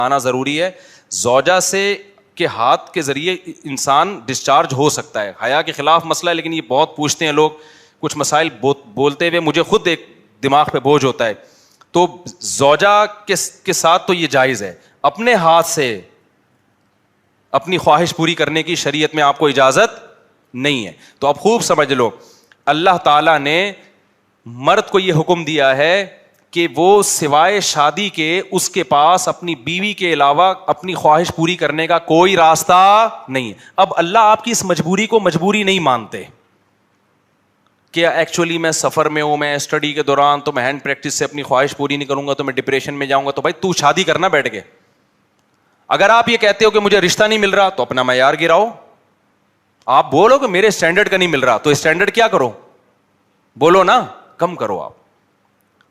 آنا ضروری ہے. زوجہ سے کے ہاتھ کے ذریعے انسان ڈسچارج ہو سکتا ہے. حیا کے خلاف مسئلہ ہے, لیکن یہ بہت پوچھتے ہیں لوگ, کچھ مسائل بولتے ہوئے مجھے خود ایک دماغ پہ بوجھ ہوتا ہے. تو زوجہ کے ساتھ تو یہ جائز ہے. اپنے ہاتھ سے اپنی خواہش پوری کرنے کی شریعت میں آپ کو اجازت نہیں ہے. تو اب خوب سمجھ لو, اللہ تعالیٰ نے مرد کو یہ حکم دیا ہے کہ وہ سوائے شادی کے اس کے پاس اپنی بیوی کے علاوہ اپنی خواہش پوری کرنے کا کوئی راستہ نہیں ہے. اب اللہ آپ کی اس مجبوری کو مجبوری نہیں مانتے کہ ایکچولی میں سفر میں ہوں, میں اسٹڈی کے دوران, تو میں ہینڈ پریکٹس سے اپنی خواہش پوری نہیں کروں گا تو میں ڈپریشن میں جاؤں گا. تو بھائی تو شادی کرنا بیٹھ کے. اگر آپ یہ کہتے ہو کہ مجھے رشتہ نہیں مل رہا تو اپنا معیار گراؤ. آپ بولو کہ میرے اسٹینڈرڈ کا نہیں مل رہا, تو اسٹینڈرڈ کیا کرو, بولو نا, کم کرو. آپ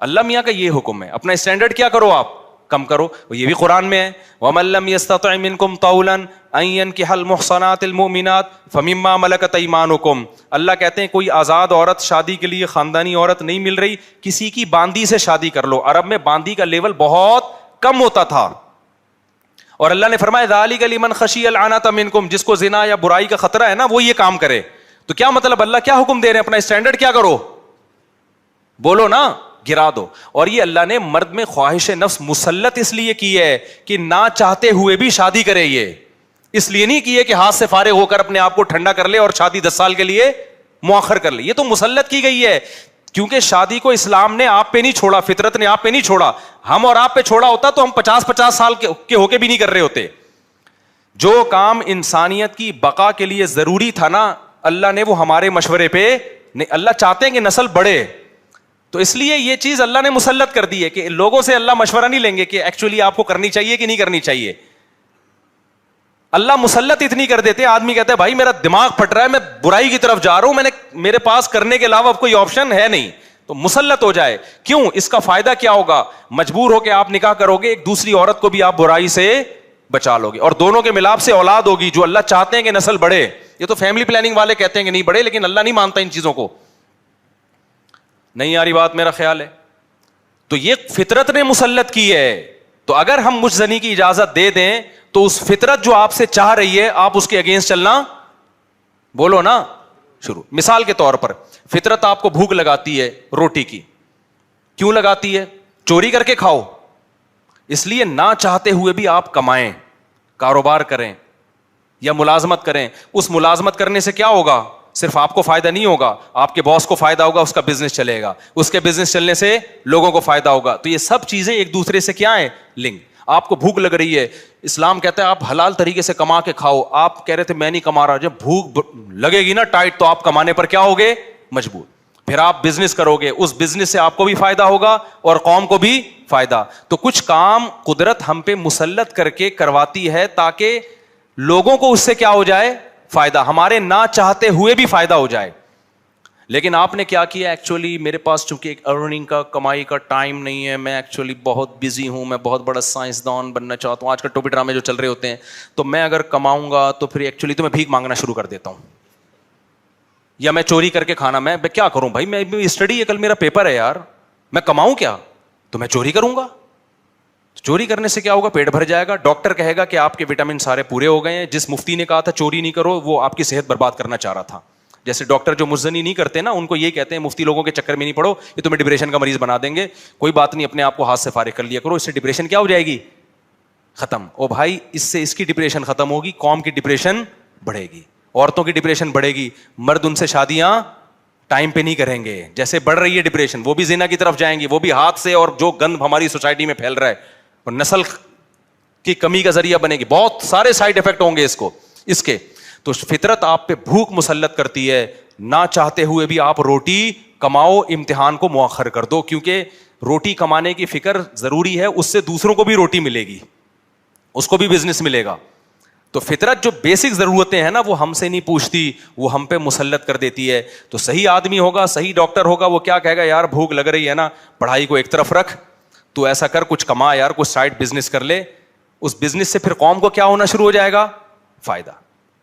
اللہ میاں کا یہ حکم ہے, اپنا اسٹینڈرڈ کیا کرو, آپ کم کرو. یہ بھی قرآن میں ہے, وَمَن لَّمْ يَسْتَطِعْ مِنكُمْ طَوْلًا أَن يَنكِحَ الْمُحْصَنَاتِ الْمُؤْمِنَاتِ فَمِمَّا مَلَكَتْ أَيْمَانُكُمْ. اللہ کہتے ہیں کوئی آزاد عورت شادی کے لیے, خاندانی عورت نہیں مل رہی, کسی کی باندی سے شادی کر لو. عرب میں باندی کا لیول بہت کم ہوتا تھا, اور اللہ نے فرمایا ذَلِكَ لِمَنْ خَشِيَ الْعَنَتَ مِنكُمْ, جس کو زنا یا برائی کا خطرہ ہے نا وہ یہ کام کرے. تو کیا مطلب, اللہ کیا حکم دے رہے ہیں, اپنا اسٹینڈرڈ کیا کرو, بولو نا, گرا دو. اور یہ اللہ نے مرد میں خواہش نفس مسلط اس لیے کی ہے کہ نہ چاہتے ہوئے بھی شادی کرے. یہ اس لیے نہیں کی ہے کہ ہاتھ سے فارغ ہو کر اپنے آپ کو ٹھنڈا کر لے اور شادی 10 سال کے لیے مؤخر کر لے. یہ تو مسلط کی گئی ہے, کیونکہ شادی کو اسلام نے آپ پہ نہیں چھوڑا, فطرت نے آپ پہ نہیں چھوڑا. ہم اور آپ پہ چھوڑا ہوتا تو ہم 50 سال کے ہو کے بھی نہیں کر رہے ہوتے. جو کام انسانیت کی بقا کے لیے ضروری تھا نا, اللہ نے وہ ہمارے مشورے پہ نہیں. اللہ چاہتے ہیں کہ نسل بڑھے, تو اس لیے یہ چیز اللہ نے مسلط کر دی ہے کہ لوگوں سے اللہ مشورہ نہیں لیں گے کہ ایکچولی آپ کو کرنی چاہیے کہ نہیں کرنی چاہیے. اللہ مسلط اتنی کر دیتے, آدمی کہتا ہے بھائی میرا دماغ پھٹ رہا ہے, میں برائی کی طرف جا رہا ہوں, میرے پاس کرنے کے علاوہ کوئی آپشن ہے نہیں, تو مسلط ہو جائے. کیوں, اس کا فائدہ کیا ہوگا, مجبور ہو کے آپ نکاح کرو گے, ایک دوسری عورت کو بھی آپ برائی سے بچا لو گے, اور دونوں کے ملاپ سے اولاد ہوگی جو اللہ چاہتے ہیں کہ نسل بڑھے. یہ تو فیملی پلاننگ والے کہتے ہیں کہ نہیں بڑھے, لیکن اللہ نہیں مانتا ان چیزوں کو. نہیں آ رہی بات, میرا خیال ہے. تو یہ فطرت نے مسلط کی ہے. تو اگر ہم مجھ زنی کی اجازت دے دیں تو اس فطرت جو آپ سے چاہ رہی ہے آپ اس کے اگینسٹ چلنا, بولو نا, شروع. مثال کے طور پر فطرت آپ کو بھوک لگاتی ہے روٹی کی, کیوں لگاتی ہے, چوری کر کے کھاؤ. اس لیے نہ چاہتے ہوئے بھی آپ کمائیں, کاروبار کریں یا ملازمت کریں. اس ملازمت کرنے سے کیا ہوگا, صرف آپ کو فائدہ نہیں ہوگا, آپ کے باس کو فائدہ ہوگا, اس کا بزنس چلے گا, اس کے بزنس چلنے سے لوگوں کو فائدہ ہوگا. تو یہ سب چیزیں ایک دوسرے سے کیا ہیں, لنک. آپ کو بھوک لگ رہی ہے, اسلام کہتا ہے آپ حلال طریقے سے کما کے کھاؤ. آپ کہہ رہے تھے میں نہیں کما رہا, جب بھوک لگے گی نا ٹائٹ تو آپ کمانے پر کیا ہوگے, مجبور. پھر آپ بزنس کرو گے, اس بزنس سے آپ کو بھی فائدہ ہوگا اور قوم کو بھی فائدہ. تو کچھ کام قدرت ہم پہ مسلط کر کے کرواتی ہے تاکہ لوگوں کو اس سے کیا ہو جائے, فائدہ, ہمارے نہ چاہتے ہوئے بھی فائدہ ہو جائے. لیکن آپ نے کیا کیا, ایکچولی میرے پاس چونکہ ایک ارننگ کا, کمائی کا ٹائم نہیں ہے, میں ایکچولی بہت بزی ہوں, میں بہت بڑا سائنسدان بننا چاہتا ہوں. آج کل ٹوپی ڈرامے جو چل رہے ہوتے ہیں, تو میں اگر کماؤں گا تو پھر ایکچولی تو میں بھیک مانگنا شروع کر دیتا ہوں, یا میں چوری کر کے کھانا. میں کیا کروں بھائی, میں اسٹڈی ہے, کل میرا پیپر ہے یار, میں کماؤں کیا, تو میں چوری کروں گا. چوری کرنے سے کیا ہوگا, پیٹ بھر جائے گا. ڈاکٹر کہے گا کہ آپ کے وٹامن سارے پورے ہو گئے ہیں. جس مفتی نے کہا تھا چوری نہیں کرو, وہ آپ کی صحت برباد کرنا چاہ رہا تھا. جیسے ڈاکٹر جو مزنی نہیں کرتے نا, ان کو یہ کہتے ہیں مفتی لوگوں کے چکر میں نہیں پڑو, یہ تمہیں ڈپریشن کا مریض بنا دیں گے. کوئی بات نہیں, اپنے آپ کو ہاتھ سے فارغ کر لیا کرو, اس سے ڈپریشن کیا ہو جائے گی, ختم. او بھائی, اس سے اس کی ڈپریشن ختم ہوگی, قوم کی ڈپریشن بڑھے گی, عورتوں کی ڈپریشن بڑھے گی. مرد ان سے شادیاں ٹائم پہ نہیں کریں گے. جیسے بڑھ رہی ہے ڈپریشن, وہ بھی زنا کی طرف جائیں گے, وہ بھی ہاتھ سے, اور جو گند ہماری سوسائٹی میں پھیل رہا ہے اور نسل کی کمی کا ذریعہ بنے گی. بہت سارے سائڈ افیکٹ ہوں گے اس کے. تو فطرت آپ پہ بھوک مسلط کرتی ہے, نہ چاہتے ہوئے بھی آپ روٹی کماؤ, امتحان کو مؤخر کر دو, کیونکہ روٹی کمانے کی فکر ضروری ہے, اس سے دوسروں کو بھی روٹی ملے گی, اس کو بھی بزنس ملے گا. تو فطرت جو بیسک ضرورتیں ہیں نا وہ ہم سے نہیں پوچھتی, وہ ہم پہ مسلط کر دیتی ہے. تو صحیح آدمی ہوگا, صحیح ڈاکٹر ہوگا, وہ کیا کہے گا, یار بھوک لگ رہی ہے نا, پڑھائی کو ایک طرف رکھ, تو ایسا کر, کچھ کما یار, کچھ سائڈ بزنس کر لے. اس بزنس سے پھر قوم کو کیا ہونا شروع ہو جائے گا, فائدہ.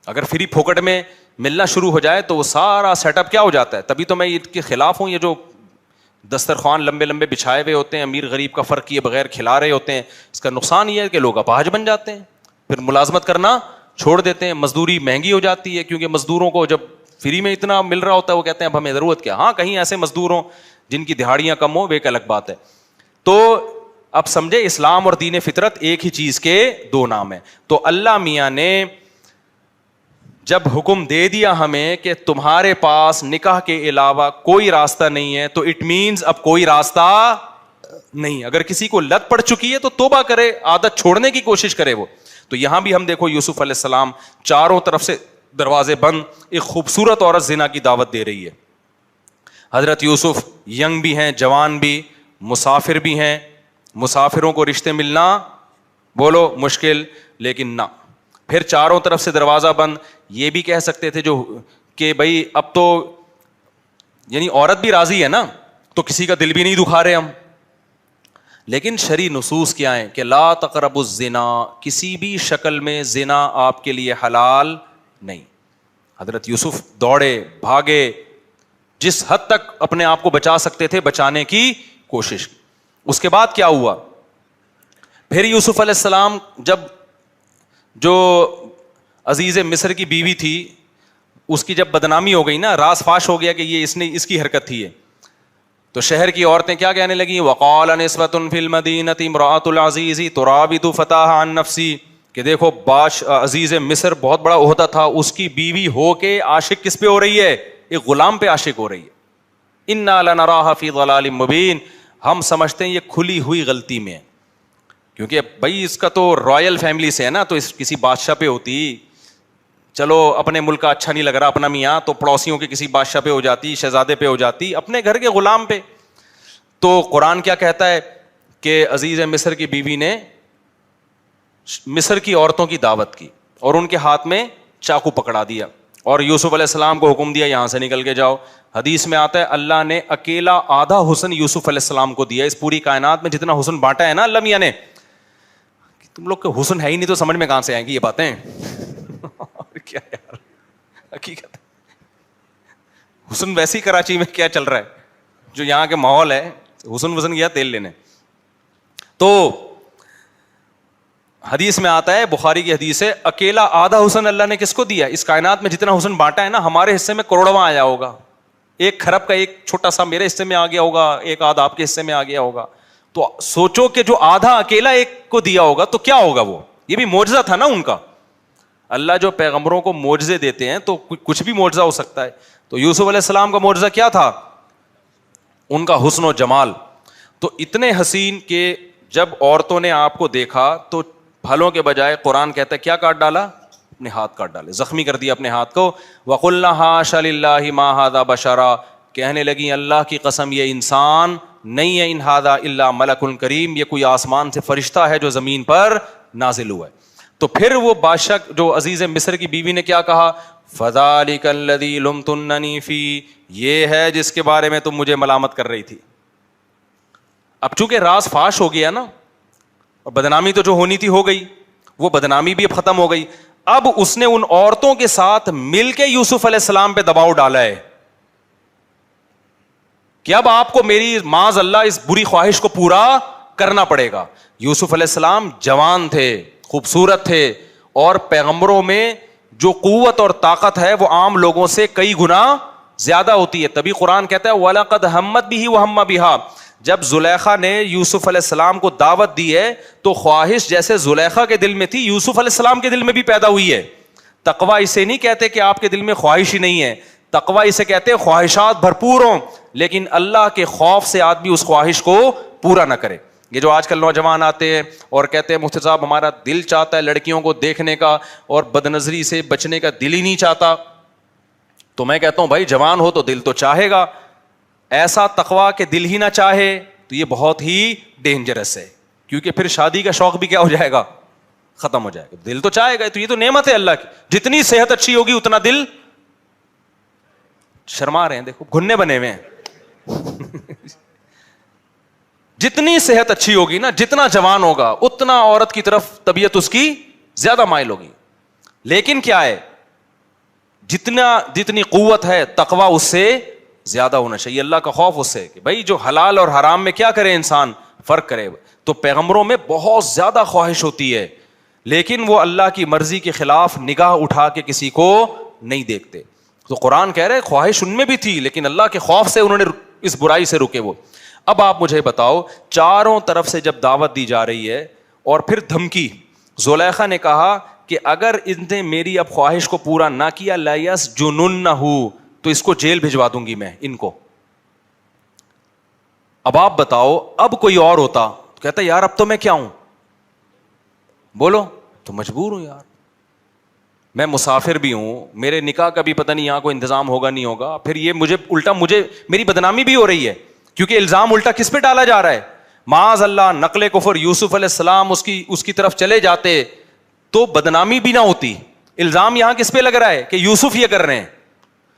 اگر فری پھوکٹ میں ملنا شروع ہو جائے تو وہ سارا سیٹ اپ کیا ہو جاتا ہے. تبھی تو میں اس کے خلاف ہوں, یہ جو دسترخوان لمبے لمبے بچھائے ہوئے ہوتے ہیں, امیر غریب کا فرق کیے بغیر کھلا رہے ہوتے ہیں. اس کا نقصان یہ ہے کہ لوگ اپاہج بن جاتے ہیں, پھر ملازمت کرنا چھوڑ دیتے ہیں, مزدوری مہنگی ہو جاتی ہے, کیونکہ مزدوروں کو جب فری میں اتنا مل رہا ہوتا ہے وہ کہتے ہیں اب ہمیں ضرورت کیا. ہاں کہیں ایسے مزدور ہوں جن کی دہاڑیاں کم ہوں, وہ ایک الگ بات ہے. تو اب سمجھے اسلام اور دین فطرت ایک ہی چیز کے دو نام ہیں. تو اللہ میاں نے جب حکم دے دیا ہمیں کہ تمہارے پاس نکاح کے علاوہ کوئی راستہ نہیں ہے, تو اٹ مینز اب کوئی راستہ نہیں. اگر کسی کو لت پڑ چکی ہے تو توبہ کرے, عادت چھوڑنے کی کوشش کرے وہ. تو یہاں بھی ہم دیکھو یوسف علیہ السلام چاروں طرف سے دروازے بند, ایک خوبصورت عورت زنا کی دعوت دے رہی ہے. حضرت یوسف ینگ بھی ہیں, جوان بھی, مسافر بھی ہیں. مسافروں کو رشتے ملنا بولو مشکل, لیکن نہ, پھر چاروں طرف سے دروازہ بند. یہ بھی کہہ سکتے تھے جو کہ بھائی اب تو یعنی عورت بھی راضی ہے نا, تو کسی کا دل بھی نہیں دکھا رہے ہم. لیکن شرعی نصوص کیا ہیں کہ لا تقربوا الزنا, کسی بھی شکل میں زنا آپ کے لیے حلال نہیں. حضرت یوسف دوڑے بھاگے, جس حد تک اپنے آپ کو بچا سکتے تھے بچانے کی کوشش. اس کے بعد کیا ہوا, پھر یوسف علیہ السلام جب جو عزیز مصر کی بیوی تھی اس کی جب بدنامی ہو گئی نا, راز فاش ہو گیا کہ یہ اس کی حرکت تھی, تو شہر کی عورتیں کیا کہنے لگیں, وقال نسوۃ فی المدینہ امرأۃ العزیز تراود فتاها عن نفسی, کہ دیکھو عزیز مصر بہت بڑا عہدہ تھا, اس کی بیوی ہو کے عاشق کس پہ ہو رہی ہے, ایک غلام پہ عاشق ہو رہی ہے. انا لنراها فی ضلال مبین, ہم سمجھتے ہیں یہ کھلی ہوئی غلطی میں ہے, کیونکہ بھائی اس کا تو رائل فیملی سے ہے نا, تو اس کسی بادشاہ پہ ہوتی, چلو اپنے ملک کا اچھا نہیں لگ رہا اپنا میاں, تو پڑوسیوں کے کسی بادشاہ پہ ہو جاتی, شہزادے پہ ہو جاتی, اپنے گھر کے غلام پہ. تو قرآن کیا کہتا ہے کہ عزیز مصر کی بیوی نے مصر کی عورتوں کی دعوت کی اور ان کے ہاتھ میں چاقو پکڑا دیا, اور یوسف علیہ السلام کو حکم دیا یہاں سے نکل کے جاؤ. حدیث میں آتا ہے اللہ نے اکیلا آدھا حسن یوسف علیہ السلام کو دیا. اس پوری کائنات میں جتنا حسن بانٹا ہے نا اللہ میاں نے, تم لوگ کے حسن ہے ہی نہیں تو سمجھ میں کہاں سے آئیں گی یہ باتیں. کیا یار حقیقت, حسن ویسی کراچی میں کیا چل رہا ہے, جو یہاں کے ماحول ہے, حسن وسن گیا تیل لینے. تو حدیث میں آتا ہے, بخاری کی حدیث ہے, اکیلا آدھا حسن اللہ نے کس کو دیا, اس کائنات میں جتنا حسن بانٹا ہے نا ہمارے حصے میں کروڑواں آیا ہوگا, 1 کھرب کا ایک چھوٹا سا میرے حصے میں آ گیا ہوگا, ایک آدھا آپ کے حصے میں آ گیا ہوگا. تو سوچو کہ جو آدھا اکیلا ایک کو دیا ہوگا تو کیا ہوگا, وہ یہ بھی معجزہ تھا نا ان کا. اللہ جو پیغمبروں کو معجزے دیتے ہیں تو کچھ بھی معجزہ ہو سکتا ہے. تو یوسف علیہ السلام کا معجزہ کیا تھا, ان کا حسن و جمال. تو اتنے حسین کہ جب عورتوں نے آپ کو دیکھا تو پھلوں کے بجائے قرآن کہتا ہے کیا کاٹ ڈالا, اپنے ہاتھ کاٹ ڈالے, زخمی کر دیا اپنے ہاتھ کو. وَقُلْنَا حَاشَ لِلَّهِ مَا هَذَا بَشَرًا, کہنے لگی اللہ کی قسم یہ انسان نہیں ہے, ان هَذَا إِلَّا مَلَكٌ كَرِيمٌ, یہ کوئی آسمان سے فرشتہ ہے جو زمین پر نازل ہوا ہے. تو پھر وہ بادشاہ جو عزیز مصر کی بیوی نے کیا کہا, فَذَلِكَ الَّذِي لُمْتُنَّنِي فِيهِ, یہ ہے جس کے بارے میں تم مجھے ملامت کر رہی تھی. اب چونکہ راز فاش ہو گیا نا, اور بدنامی تو جو ہونی تھی ہو گئی, وہ بدنامی بھی اب ختم ہو گئی. اب اس نے ان عورتوں کے ساتھ مل کے یوسف علیہ السلام پہ دباؤ ڈالا ہے کہ اب آپ کو میری معاذ اللہ اس بری خواہش کو پورا کرنا پڑے گا. یوسف علیہ السلام جوان تھے, خوبصورت تھے, اور پیغمبروں میں جو قوت اور طاقت ہے وہ عام لوگوں سے کئی گنا زیادہ ہوتی ہے. تبھی قرآن کہتا ہے وَلَقَدْ هَمَّتْ بِهِ وَهَمَّ بِهَا, جب زلیخا نے یوسف علیہ السلام کو دعوت دی ہے تو خواہش جیسے زلیخا کے دل میں تھی یوسف علیہ السلام کے دل میں بھی پیدا ہوئی ہے. تقویٰ اسے نہیں کہتے کہ آپ کے دل میں خواہش ہی نہیں ہے, تقویٰ اسے کہتے ہیں خواہشات بھرپور ہوں لیکن اللہ کے خوف سے آدمی اس خواہش کو پورا نہ کرے. یہ جو آج کل نوجوان آتے ہیں اور کہتے ہیں مفتی صاحب ہمارا دل چاہتا ہے لڑکیوں کو دیکھنے کا اور بد نظری سے بچنے کا دل ہی نہیں چاہتا, تو میں کہتا ہوں بھائی جوان ہو تو دل تو چاہے گا, ایسا تقویٰ کہ دل ہی نہ چاہے تو یہ بہت ہی ڈینجرس ہے, کیونکہ پھر شادی کا شوق بھی کیا ہو جائے گا, ختم ہو جائے گا. دل تو چاہے گا, تو یہ تو نعمت ہے اللہ کی, جتنی صحت اچھی ہوگی اتنا دل, شرما رہے ہیں دیکھو گھننے بنے ہوئے ہیں جتنی صحت اچھی ہوگی نا, جتنا جوان ہوگا اتنا عورت کی طرف طبیعت اس کی زیادہ مائل ہوگی. لیکن کیا ہے, جتنی قوت ہے تقویٰ اس سے زیادہ ہونا چاہیے. اللہ کا خوف اس سے کہ بھائی جو حلال اور حرام میں کیا کرے انسان, فرق کرے. تو پیغمبروں میں بہت زیادہ خواہش ہوتی ہے, لیکن وہ اللہ کی مرضی کے خلاف نگاہ اٹھا کے کسی کو نہیں دیکھتے. تو قرآن کہہ رہے خواہش ان میں بھی تھی, لیکن اللہ کے خوف سے انہوں نے اس برائی سے رکے. وہ اب آپ مجھے بتاؤ, چاروں طرف سے جب دعوت دی جا رہی ہے اور پھر دھمکی, زلیخا نے کہا کہ اگر ان نے میری اب خواہش کو پورا نہ کیا لیسجننہ, تو اس کو جیل بھجوا دوں گی میں ان کو. اب آپ بتاؤ, اب کوئی اور ہوتا تو کہتا یار اب تو میں کیا ہوں, بولو, تو مجبور ہوں یار, میں مسافر بھی ہوں, میرے نکاح کا بھی پتہ نہیں یہاں کوئی انتظام ہوگا نہیں ہوگا, پھر یہ مجھے الٹا میری بدنامی بھی ہو رہی ہے, کیونکہ الزام الٹا کس پہ ڈالا جا رہا ہے, معاذ اللہ نقل کفر, یوسف علیہ السلام اس کی طرف چلے جاتے تو بدنامی بھی نہ ہوتی. الزام یہاں کس پہ لگ رہا ہے کہ یوسف یہ کر رہے ہیں,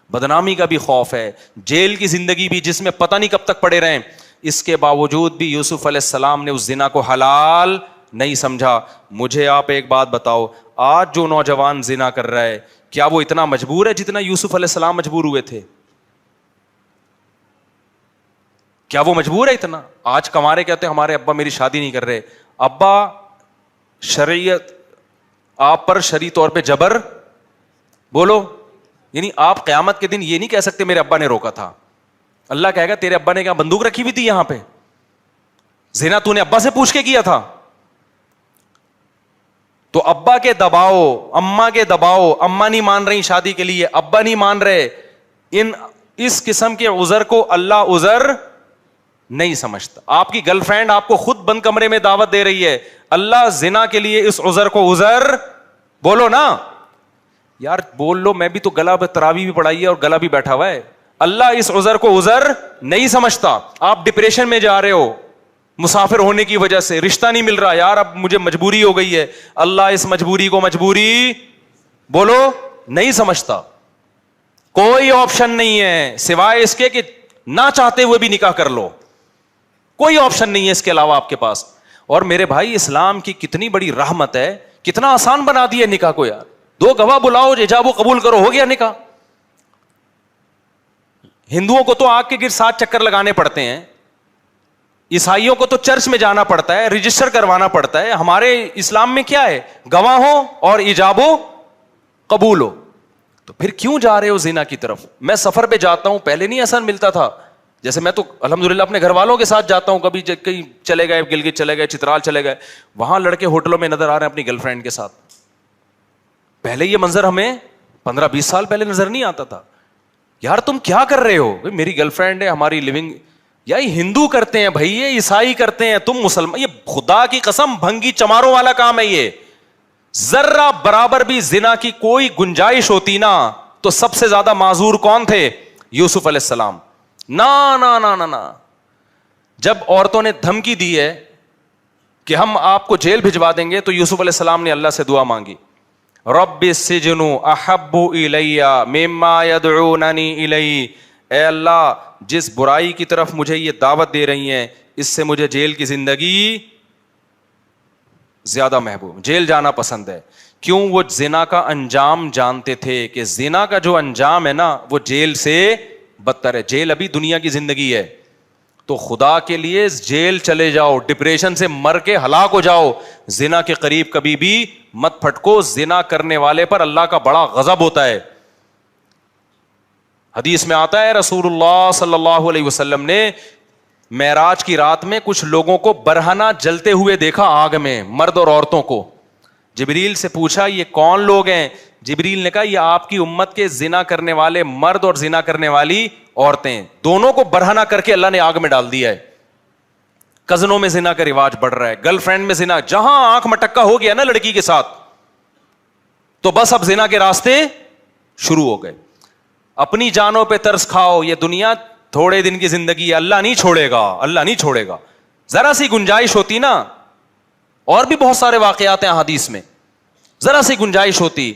بدنامی کا بھی خوف ہے, جیل کی زندگی بھی جس میں پتہ نہیں کب تک پڑے رہیں. اس کے باوجود بھی یوسف علیہ السلام نے اس زنا کو حلال نہیں سمجھا. مجھے آپ ایک بات بتاؤ, آج جو نوجوان زنا کر رہا ہے کیا وہ اتنا مجبور ہے جتنا یوسف علیہ السلام مجبور ہوئے تھے؟ کیا وہ مجبور ہے اتنا؟ آج کمارے کہتے ہیں ہمارے ابا میری شادی نہیں کر رہے. ابا شریعت آپ پر شرعی طور پہ جبر, بولو, یعنی آپ قیامت کے دن یہ نہیں کہہ سکتے میرے ابا نے روکا تھا. اللہ کہے گا تیرے ابا نے کیا بندوق رکھی ہوئی تھی یہاں پہ, زنا تو نے ابا سے پوچھ کے کیا تھا. تو ابا کے دباؤ, اماں کے دباؤ, اماں نہیں مان رہی شادی کے لیے, ابا نہیں مان رہے, اس قسم کے عذر کو اللہ عذر نہیں سمجھتا. آپ کی گرل فرینڈ آپ کو خود بند کمرے میں دعوت دے رہی ہے, اللہ زنا کے لیے اس عذر کو عذر, بولو نا یار, بول لو. میں بھی تو گلا تراویح بھی پڑھائی ہے اور گلا بھی بیٹھا ہوا ہے. اللہ اس عذر کو عذر نہیں سمجھتا. آپ ڈپریشن میں جا رہے ہو مسافر ہونے کی وجہ سے, رشتہ نہیں مل رہا, یار اب مجھے مجبوری ہو گئی ہے, اللہ اس مجبوری کو مجبوری, بولو, نہیں سمجھتا. کوئی آپشن نہیں ہے سوائے اس کے کہ نہ چاہتے ہوئے بھی نکاح کر لو, کوئی آپشن نہیں ہے اس کے علاوہ آپ کے پاس. اور میرے بھائی اسلام کی کتنی بڑی رحمت ہے, کتنا آسان بنا دیا نکاح کو یار. 2 گواہ بلاؤ, ایجاب و قبول کرو, ہو گیا نکاح. ہندوؤں کو تو آگ کے گر 7 چکر لگانے پڑتے ہیں, عیسائیوں کو تو چرچ میں جانا پڑتا ہے, رجسٹر کروانا پڑتا ہے. ہمارے اسلام میں کیا ہے, گواہ ہو اور ایجاب و قبول ہو. تو پھر کیوں جا رہے ہو زنا کی طرف؟ میں سفر پہ جاتا ہوں, پہلے نہیں ایسا ملتا تھا. جیسے میں تو الحمدللہ اپنے گھر والوں کے ساتھ جاتا ہوں, کبھی کہیں چلے گئے, گلگت چلے گئے, چترال چلے گئے, وہاں لڑکے ہوٹلوں میں نظر آ رہے ہیں اپنی گرل فرینڈ کے ساتھ. پہلے یہ منظر ہمیں 15-20 سال پہلے نظر نہیں آتا تھا. یار تم کیا کر رہے ہو؟ میری گرل فرینڈ ہے, ہماری لیونگ. یہ ہندو کرتے ہیں بھائی, یہ عیسائی کرتے ہیں, تم مسلمان. یہ خدا کی قسم بھنگی چماروں والا کام ہے یہ. ذرہ برابر بھی زنا کی کوئی گنجائش ہوتی نا تو سب سے زیادہ معذور کون تھے؟ یوسف علیہ السلام. نا نا نا نا نا, جب عورتوں نے دھمکی دی ہے کہ ہم آپ کو جیل بھجوا دیں گے, تو یوسف علیہ السلام نے اللہ سے دعا مانگی, رب السجن احب الی مما یدعوننی الی, اے اللہ جس برائی کی طرف مجھے یہ دعوت دے رہی ہیں اس سے مجھے جیل کی زندگی زیادہ محبوب, جیل جانا پسند ہے. کیوں؟ وہ زنا کا انجام جانتے تھے کہ زنا کا جو انجام ہے نا وہ جیل سے بدتر ہے. جیل ابھی دنیا کی زندگی ہے, تو خدا کے لیے جیل چلے جاؤ, ڈپریشن سے مر کے ہلاک ہو جاؤ, زنا کے قریب کبھی بھی مت پھٹکو. زنا کرنے والے پر اللہ کا بڑا غضب ہوتا ہے. حدیث میں آتا ہے رسول اللہ صلی اللہ علیہ وسلم نے معراج کی رات میں کچھ لوگوں کو برہنہ جلتے ہوئے دیکھا آگ میں, مرد اور عورتوں کو. جبریل سے پوچھا یہ کون لوگ ہیں؟ جبریل نے کہا یہ آپ کی امت کے زنا کرنے والے مرد اور زنا کرنے والی عورتیں, دونوں کو برہنہ کر کے اللہ نے آگ میں ڈال دیا ہے. کزنوں میں زنا کا رواج بڑھ رہا ہے, گرل فرینڈ میں زنا, جہاں آنکھ مٹکا ہو گیا نا لڑکی کے ساتھ تو بس اب زنا کے راستے شروع ہو گئے. اپنی جانوں پہ ترس کھاؤ, یہ دنیا تھوڑے دن کی زندگی ہے, اللہ نہیں چھوڑے گا, اللہ نہیں چھوڑے گا. ذرا سی گنجائش ہوتی نا, اور بھی بہت سارے واقعات ہیں حدیث میں, ذرا سی گنجائش ہوتی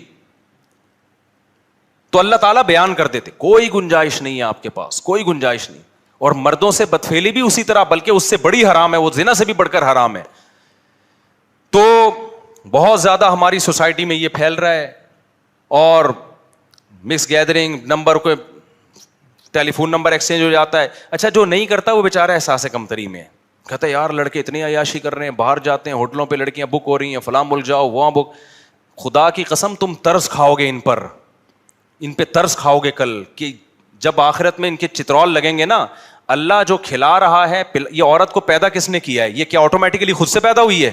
تو اللہ تعالیٰ بیان کر دیتے. کوئی گنجائش نہیں ہے آپ کے پاس, کوئی گنجائش نہیں. اور مردوں سے بدفعلی بھی اسی طرح, بلکہ اس سے بڑی حرام ہے, وہ زنا سے بھی بڑھ کر حرام ہے. تو بہت زیادہ ہماری سوسائٹی میں یہ پھیل رہا ہے, اور مکس گیدرنگ نمبر کو ٹیلی فون نمبر ایکسچینج ہو جاتا ہے. اچھا جو نہیں کرتا وہ بیچارہ احساس کمتری میں ہے, کہتا ہے یار لڑکے اتنی عیاشی کر رہے ہیں, باہر جاتے ہیں ہوٹلوں پہ لڑکیاں بک ہو رہی ہیں, فلاں ملک جاؤ وہاں بک. خدا کی قسم تم ترس کھاؤ گے ان پہ ترس کھاؤ گے کل, کہ جب آخرت میں ان کے چترول لگیں گے نا. اللہ جو کھلا رہا ہے, یہ عورت کو پیدا کس نے کیا ہے؟ یہ کیا آٹومیٹکلی خود سے پیدا ہوئی ہے؟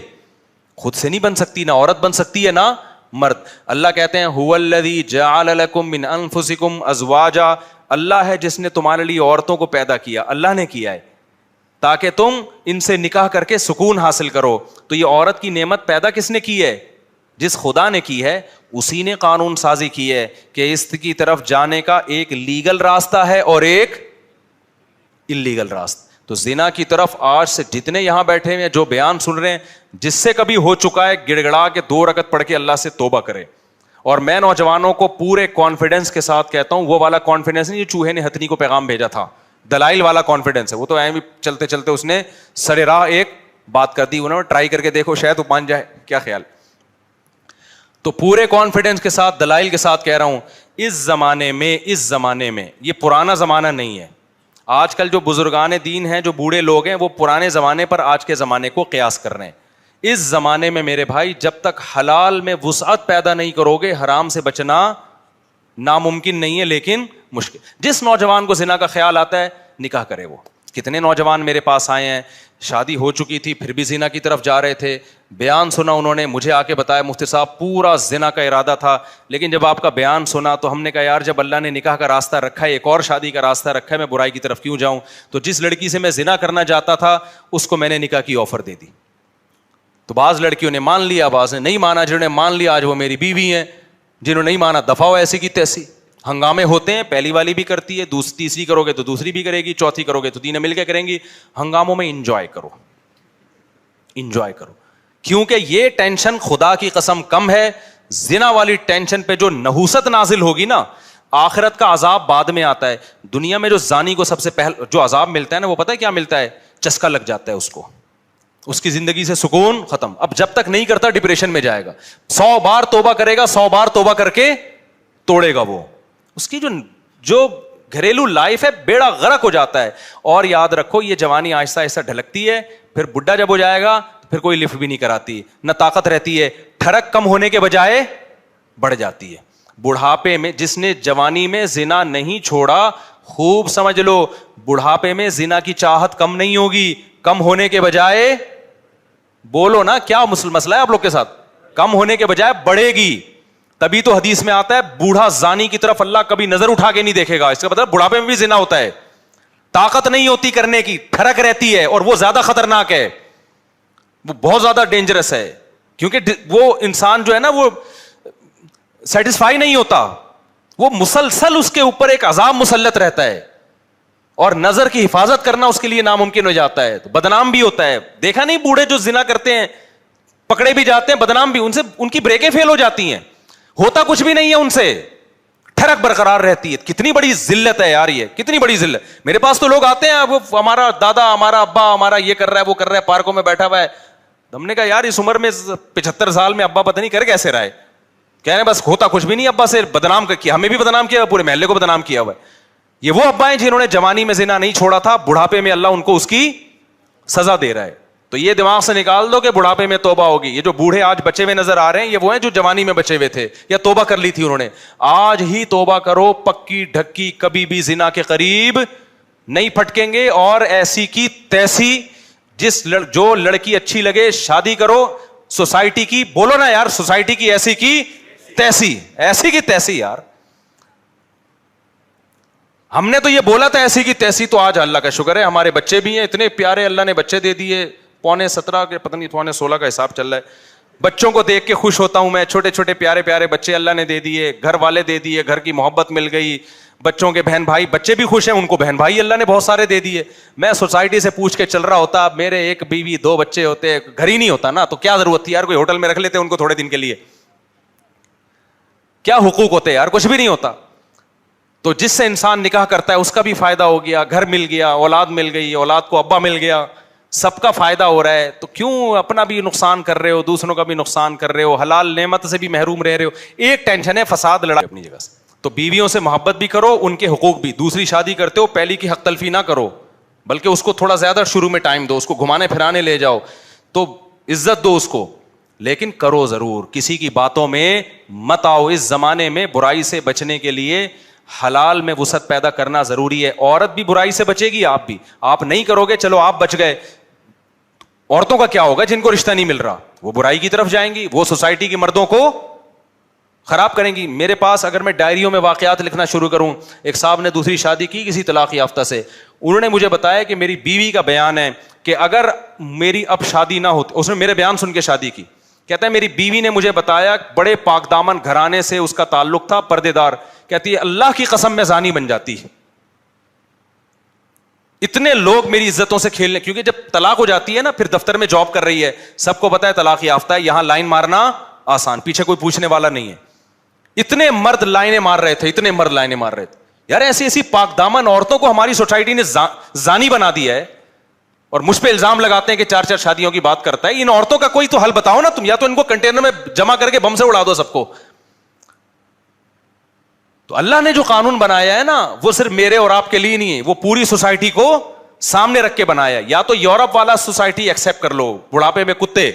خود سے نہیں بن سکتی, نہ عورت بن سکتی ہے نہ مرد. اللہ کہتے ہیں هو الذی جعل لکم من انفسکم ازواجا, اللہ ہے جس نے تمہارے لیے عورتوں کو پیدا کیا, اللہ نے کیا ہے تاکہ تم ان سے نکاح کر کے سکون حاصل کرو. تو یہ عورت کی نعمت پیدا کس نے کی ہے؟ جس خدا نے کی ہے اسی نے قانون سازی کی ہے کہ اس کی طرف جانے کا ایک لیگل راستہ ہے اور ایک اللیگل راستہ. تو زنا کی طرف آج سے جتنے یہاں بیٹھے ہیں جو بیان سن رہے ہیں, جس سے کبھی ہو چکا ہے گڑ گڑا کے 2 رکعت پڑھ کے اللہ سے توبہ کرے. اور میں نوجوانوں کو پورے کانفیڈنس کے ساتھ کہتا ہوں, وہ والا کانفیڈنس نہیں جو چوہے نے ہتھنی کو پیغام بھیجا تھا, دلائل والا کانفیڈنس ہے. وہ تو ایویں بھی چلتے چلتے اس نے سر راہ ایک بات کر دی, انہوں نے ٹرائی کر کے دیکھو شاید وہ مان جائے, کیا خیال. تو پورے کانفیڈنس کے ساتھ دلائل کے ساتھ کہہ رہا ہوں, اس زمانے میں یہ پرانا زمانہ نہیں ہے. آج کل جو بزرگان دین ہیں, جو بوڑھے لوگ ہیں, وہ پرانے زمانے پر آج کے زمانے کو قیاس کر رہے ہیں. اس زمانے میں میرے بھائی جب تک حلال میں وسعت پیدا نہیں کرو گے, حرام سے بچنا ناممکن نہیں ہے لیکن مشکل. جس نوجوان کو زنا کا خیال آتا ہے نکاح کرے. وہ کتنے نوجوان میرے پاس آئے ہیں, شادی ہو چکی تھی پھر بھی زنا کی طرف جا رہے تھے, بیان سنا انہوں نے, مجھے آ کے بتایا مفتی صاحب پورا زنا کا ارادہ تھا, لیکن جب آپ کا بیان سنا تو ہم نے کہا یار جب اللہ نے نکاح کا راستہ رکھا ہے, ایک اور شادی کا راستہ رکھا ہے, میں برائی کی طرف کیوں جاؤں. تو جس لڑکی سے میں زنا کرنا چاہتا تھا اس کو میں نے نکاح کی آفر دے دی. تو بعض لڑکیوں نے مان لیا, بعض نے نہیں مانا. جنہوں نے مان لیا آج وہ میری بیوی ہیں, جنہوں نے نہیں مانا دفعہ ہو ایسی کی تیسی. ہنگامے ہوتے ہیں, پہلی والی بھی کرتی ہے, تیسری کرو گے تو دوسری بھی کرے گی, چوتھی کرو گے تو 3 مل کے کریں گی. ہنگاموں میں انجوائے کرو, کیونکہ یہ ٹینشن خدا کی قسم کم ہے. زنا والی ٹینشن پہ جو نحوست نازل ہوگی نا, آخرت کا عذاب بعد میں آتا ہے. دنیا میں جو زانی کو سب سے پہلے جو عذاب ملتا ہے نا, وہ پتہ ہے کیا ملتا ہے؟ چسکا لگ جاتا ہے اس کو, اس کی زندگی سے سکون ختم. اب جب تک نہیں کرتا ڈپریشن میں جائے گا, 100 بار توبہ کرے گا, 100 بار توبہ کر کے توڑے گا. وہ اس کی جو گھریلو لائف ہے بیڑا غرق ہو جاتا ہے. اور یاد رکھو یہ جوانی آہستہ آہستہ ڈھلکتی ہے, پھر بڈھا جب ہو جائے گا پھر کوئی لفٹ بھی نہیں کراتی, نہ طاقت رہتی ہے, ٹھڑک کم ہونے کے بجائے بڑھ جاتی ہے. بڑھاپے میں جس نے جوانی میں زنا نہیں چھوڑا, خوب سمجھ لو بڑھاپے میں زنا کی چاہت کم نہیں ہوگی, کم ہونے کے بجائے, بولو نا کیا مسئلہ ہے آپ لوگ کے ساتھ, کم ہونے کے بجائے بڑھے گی. تبھی تو حدیث میں آتا ہے بوڑھا زانی کی طرف اللہ کبھی نظر اٹھا کے نہیں دیکھے گا. اس کا مطلب بڑھاپے میں بھی زنا ہوتا ہے, طاقت نہیں ہوتی کرنے کی, ٹھڑک رہتی ہے, اور وہ زیادہ خطرناک ہے, وہ بہت زیادہ ڈینجرس ہے. کیونکہ وہ انسان جو ہے نا وہ سیٹسفائی نہیں ہوتا, وہ مسلسل اس کے اوپر ایک عذاب مسلط رہتا ہے, اور نظر کی حفاظت کرنا اس کے لیے ناممکن ہو جاتا ہے, تو بدنام بھی ہوتا ہے. دیکھا نہیں بوڑھے جو زنا کرتے ہیں پکڑے بھی جاتے ہیں, بدنام بھی, ان کی بریکیں فیل ہو جاتی ہیں, ہوتا کچھ بھی نہیں ہے ان سے, ٹھڑک برقرار رہتی ہے. کتنی بڑی ذلت ہے یار, یہ کتنی بڑی ذلت. میرے پاس تو لوگ آتے ہیں, وہ ہمارا دادا, ہمارا ابا, ہمارا یہ کر رہا ہے, وہ کر رہا ہے, پارکوں میں بیٹھا ہوا ہے. ہم نے کہا یار اس عمر میں 75 سال میں ابا پتہ نہیں کر کیسے رہا ہے. کہہ رہے بس ہوتا کچھ بھی نہیں, ابا سے بدنام کیا, ہمیں بھی بدنام کیا, پورے محلے کو بدنام کیا ہوا ہے. یہ وہ ابا ہیں جنہوں نے جوانی میں زنا نہیں چھوڑا تھا, بڑھاپے میں اللہ ان کو اس کی سزا دے رہا ہے. تو یہ دماغ سے نکال دو کہ بڑھاپے میں توبہ ہوگی. یہ جو بوڑھے آج بچے ہوئے نظر آ رہے ہیں, یہ وہ ہیں جو جوانی میں بچے ہوئے تھے یا توبہ کر لی تھی انہوں نے. آج ہی توبہ کرو, پکی ڈھکی, کبھی بھی زنا کے قریب نہیں پھٹکیں گے. اور ایسی کی تیسی, جو لڑکی اچھی لگے شادی کرو. سوسائٹی کی, بولو نا یار, سوسائٹی کی ایسی کی تیسی, ایسی کی تیسی. یار ہم نے تو یہ بولا تھا ایسی کی تیسی, تو آج اللہ کا شکر ہے ہمارے بچے بھی ہیں اتنے پیارے, اللہ نے بچے دے دیے. 17.5 کے پتہ نہیں 16.25 کا حساب چل رہا ہے. بچوں کو دیکھ کے خوش ہوتا ہوں میں, چھوٹے چھوٹے پیارے پیارے بچے اللہ نے دے دیے, گھر والے دے دیے, گھر کی محبت مل گئی. بچوں کے بہن بھائی, بچے بھی خوش ہیں, ان کو بہن بھائی اللہ نے بہت سارے دے دیے. میں سوسائٹی سے پوچھ کے چل رہا ہوتا, میرے ایک بیوی 2 بچے ہوتے, گھر ہی نہیں ہوتا نا, تو کیا ضرورت تھی یار, کوئی ہوٹل میں رکھ لیتے ان کو تھوڑے دن کے لیے, کیا حقوق ہوتے یار, کچھ بھی نہیں ہوتا. تو جس سے انسان نکاح کرتا ہے اس کا بھی فائدہ ہو گیا, گھر مل گیا, اولاد مل گئی, اولاد کو ابا مل گیا, سب کا فائدہ ہو رہا ہے. تو کیوں اپنا بھی نقصان کر رہے ہو, دوسروں کا بھی نقصان کر رہے ہو, حلال نعمت سے بھی محروم رہ رہے ہو. ایک ٹینشن ہے فساد, لڑائی اپنی جگہ سے. تو بیویوں سے محبت بھی کرو, ان کے حقوق بھی. دوسری شادی کرتے ہو پہلی کی حق تلفی نہ کرو, بلکہ اس کو تھوڑا زیادہ شروع میں ٹائم دو, اس کو گھمانے پھرانے لے جاؤ, تو عزت دو اس کو, لیکن کرو ضرور. کسی کی باتوں میں مت آؤ. اس زمانے میں برائی سے بچنے کے لیے حلال میں وسعت پیدا کرنا ضروری ہے. عورت بھی برائی سے بچے گی, آپ بھی. آپ نہیں کرو گے, چلو آپ بچ گئے, عورتوں کا کیا ہوگا جن کو رشتہ نہیں مل رہا؟ وہ برائی کی طرف جائیں گی, وہ سوسائٹی کے مردوں کو خراب کریں گی. میرے پاس اگر میں ڈائریوں میں واقعات لکھنا شروع کروں, ایک صاحب نے دوسری شادی کی کسی طلاق یافتہ سے, انہوں نے مجھے بتایا کہ میری بیوی کا بیان ہے کہ اگر میری اب شادی نہ ہوتی, اس نے میرے بیان سن کے شادی کی, کہتا ہے میری بیوی نے مجھے بتایا بڑے پاک دامن گھرانے سے اس کا تعلق تھا, پردے دار, کہتی ہے اللہ کی قسم میں زانی بن جاتی. اتنے لوگ میری عزتوں سے کھیلنے, کیونکہ جب طلاق ہو جاتی ہے نا, پھر دفتر میں جاب کر رہی ہے, سب کو پتا ہے طلاق یافتہ ہے, یہاں لائن مارنا آسان, پیچھے کوئی پوچھنے والا نہیں ہے. اتنے مرد لائنیں مار رہے تھے, اتنے مرد لائنیں مار رہے تھے. یار ایسی ایسی پاک دامن عورتوں کو ہماری سوسائٹی نے زانی بنا دیا ہے, اور مجھ پہ الزام لگاتے ہیں کہ 4 شادیوں کی بات کرتا ہے. ان عورتوں کا کوئی تو حل بتاؤ نا تم, یا تو ان کو کنٹینر میں جمع کر کے بم سے اڑا دو سب کو. تو اللہ نے جو قانون بنایا ہے نا, وہ صرف میرے اور آپ کے لیے نہیں ہے, وہ پوری سوسائٹی کو سامنے رکھ کے بنایا. یا تو یورپ والا سوسائٹی ایکسپٹ کر لو, بڑھاپے میں کتے,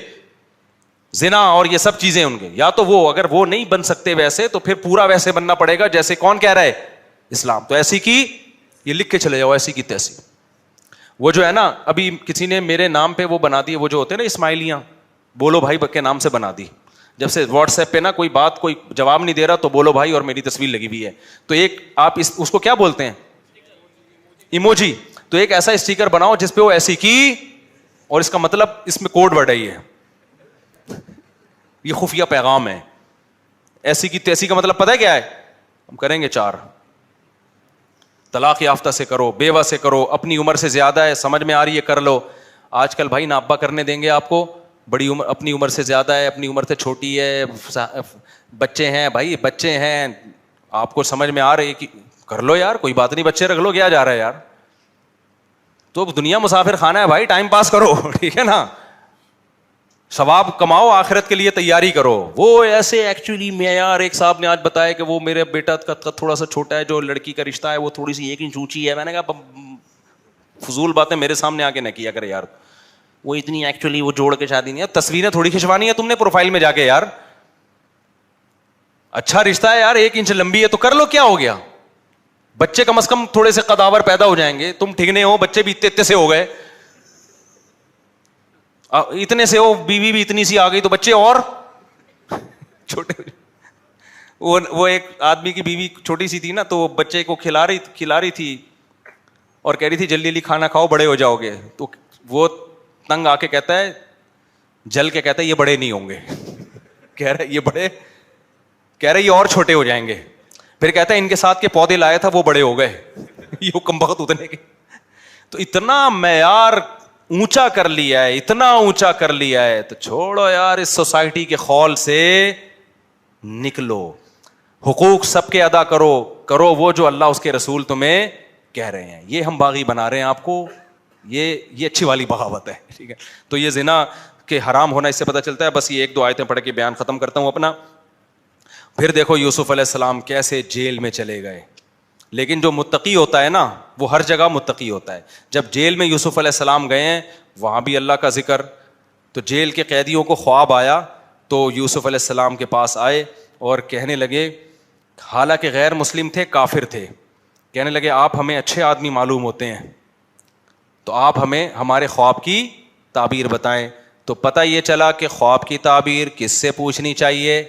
زنا اور یہ سب چیزیں ان کے, یا تو وہ, اگر وہ نہیں بن سکتے ویسے تو پھر پورا ویسے بننا پڑے گا جیسے کون کہہ رہا ہے, اسلام. تو ایسی کی, یہ لکھ کے چلے جاؤ, ایسی کی تیسی. وہ جو ہے نا, ابھی کسی نے میرے نام پہ وہ بنا دی, وہ جو ہوتے ہیں نا اسماعیلیاں, بولو بھائی کے نام سے بنا دی. جب سے واٹس ایپ پہ نا کوئی بات کوئی جواب نہیں دے رہا تو بولو بھائی اور میری تصویر لگی ہوئی ہے, تو ایک آپ اس کو کیا بولتے ہیں, ایموجی. تو ایک ایسا اسٹیکر بناؤ جس پہ وہ ایسی کی, اور اس کا مطلب اس میں کوڈ ورڈ ہے, یہ خفیہ پیغام ہے. ایسی کی تیسی کا مطلب پتہ ہے کیا ہے؟ ہم کریں گے 4. طلاق یافتہ سے کرو, بیوہ سے کرو, اپنی عمر سے زیادہ ہے سمجھ میں آ رہی ہے کر لو. آج کل بھائی نہ ابا کرنے دیں گے آپ کو, بڑی عمر, اپنی عمر سے زیادہ ہے, اپنی عمر سے چھوٹی ہے, بچے ہیں بھائی, بچے ہیں, آپ کو سمجھ میں آ رہی ہے کہ کر لو یار, کوئی بات نہیں, بچے رکھ لو, کیا جا رہا ہے یار. تو دنیا مسافر خانہ ہے بھائی, ٹائم پاس کرو, ٹھیک ہے نا, ثواب کماؤ, آخرت کے لیے تیاری کرو. وہ ایسے ایکچولی معیار, ایک صاحب نے آج بتایا کہ وہ میرے بیٹا کا تھوڑا سا چھوٹا ہے, جو لڑکی کا رشتہ ہے وہ تھوڑی سی 1 انچ اونچی ہے. میں نے کہا فضول باتیں میرے سامنے آ کے نہ کیا کرے یار, وہ اتنی ایکچولی وہ جوڑ کے شادی نہیں ہے, تصویریں تھوڑی کھنچوانی ہے تم نے پروفائل میں جا کے یار. اچھا رشتہ ہے یار, 1 انچ لمبی ہے تو کر لو, کیا ہو گیا. بچے کم از کم تھوڑے سے قداور پیدا ہو جائیں گے. تم ٹھگنے ہو, بچے بھی اتنے سے ہو گئے, اتنے سے ہو, بیوی بھی اتنی سی آ گئی تو بچے اور چھوٹے. وہ ایک آدمی کی بیوی چھوٹی سی تھی نا, تو وہ بچے کو کھلا رہی تھی اور کہہ رہی تھی جلدی جلدی کھانا کھاؤ, بڑے ہو جاؤ گے. تو وہ تنگ آ کے کہتا ہے, جل کے کہتا ہے یہ بڑے نہیں ہوں گے. کہہ رہے یہ اور چھوٹے ہو جائیں گے. پھر کہتا ہے ان کے ساتھ کے پودے لائے تھا وہ بڑے ہو گئے. یہ کمبخت اتنے کے. تو اتنا معیار اونچا کر لیا ہے, اتنا اونچا کر لیا ہے, تو چھوڑو یار, اس سوسائٹی کے خول سے نکلو. حقوق سب کے ادا کرو وہ جو اللہ اس کے رسول تمہیں کہہ رہے ہیں. یہ ہم باغی بنا رہے ہیں آپ کو, یہ اچھی والی بغاوت ہے, ٹھیک ہے. تو یہ زنا کے حرام ہونا اس سے پتہ چلتا ہے. بس یہ 1-2 آیتیں پڑھ کے بیان ختم کرتا ہوں اپنا. پھر دیکھو یوسف علیہ السلام کیسے جیل میں چلے گئے. لیکن جو متقی ہوتا ہے نا, وہ ہر جگہ متقی ہوتا ہے. جب جیل میں یوسف علیہ السلام گئے ہیں, وہاں بھی اللہ کا ذکر. تو جیل کے قیدیوں کو خواب آیا, تو یوسف علیہ السلام کے پاس آئے اور کہنے لگے, حالانکہ غیر مسلم تھے, کافر تھے, کہنے لگے آپ ہمیں اچھے آدمی معلوم ہوتے ہیں, تو آپ ہمیں ہمارے خواب کی تعبیر بتائیں. تو پتہ یہ چلا کہ خواب کی تعبیر کس سے پوچھنی چاہیے,